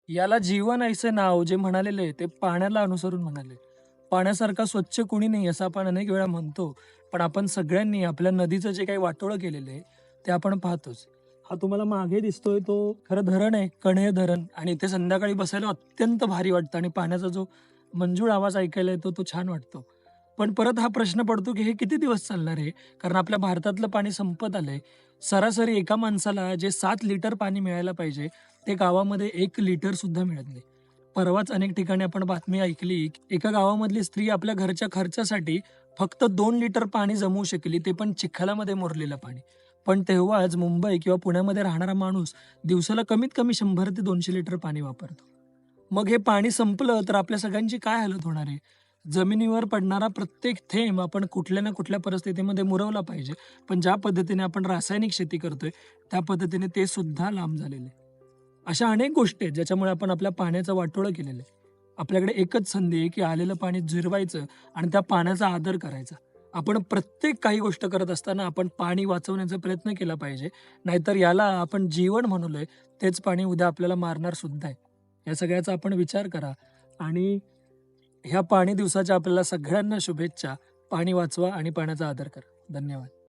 याला जीवन ऐसे नाव जे म्हणालेले ते पाण्याला अनुसरून म्हणाले. पाण्यासारखा स्वच्छ कुणी नाही असं आपण अनेक वेळा म्हणतो. पण आपण सगळ्यांनी आपल्या नदीचं जे काही वाटोळं केलेलं आहे, ते आपण पाहतोच. हा तुम्हाला मागे दिसतोय तो खरं धरण आहे, कण्हे धरण आणि इथे संध्याकाळी बसायला अत्यंत भारी वाटतं आणि पाण्याचा जो मंजूळ आवाज ऐकायला येतो तो छान वाटतो. पण परत हा प्रश्न पडतो, की हे किती दिवस चालणार आहे? कारण आपल्या भारतातलं पाणी संपत आलंय. सरासरी एका माणसाला जे 7 लिटर पाणी मिळायला पाहिजे, ते गावामध्ये 1 लिटर सुद्धा मिळत नाही. परवाच अनेक ठिकाणी आपण बातमी ऐकली, की एका गावामधली स्त्री आपल्या घरच्या खर्चासाठी फक्त 2 लिटर पाणी जमवू शकली, ते पण चिखलामध्ये मुरलेलं पाणी. पण तेव्हाच मुंबई किंवा पुण्यामध्ये राहणारा माणूस दिवसाला कमीत कमी 100 ते 200 लिटर पाणी वापरतो. मग हे पाणी संपलं तर आपल्या सगळ्यांची काय हालत होणार आहे? जमिनीवर पडणारा प्रत्येक थेंब आपण कुठल्या ना कुठल्या परिस्थितीमध्ये मुरवला पाहिजे. पण ज्या पद्धतीने आपण रासायनिक शेती करतोय, त्या पद्धतीने ते सुद्धा लांब झालेलं आहे. अशा अनेक गोष्टी आहेत ज्याच्यामुळे आपण आपल्या पाण्याचं वाटोळं केलेलं आहे. आपल्याकडे एकच संधी आहे, की आलेलं पाणी जिरवायचं आणि त्या पाण्याचा आदर करायचा. आपण प्रत्येक काही गोष्ट करत असताना आपण पाणी वाचवण्याचा प्रयत्न केला पाहिजे. नाहीतर याला आपण जीवन म्हणलोय, तेच पाणी उद्या आपल्याला मारणार सुद्धा आहे. या सगळ्याचा आपण विचार करा आणि ह्या पाणी दिवसाच्या आपल्याला सगळ्यांना शुभेच्छा. पाणी वाचवा आणि पाण्याचा आदर करा. धन्यवाद.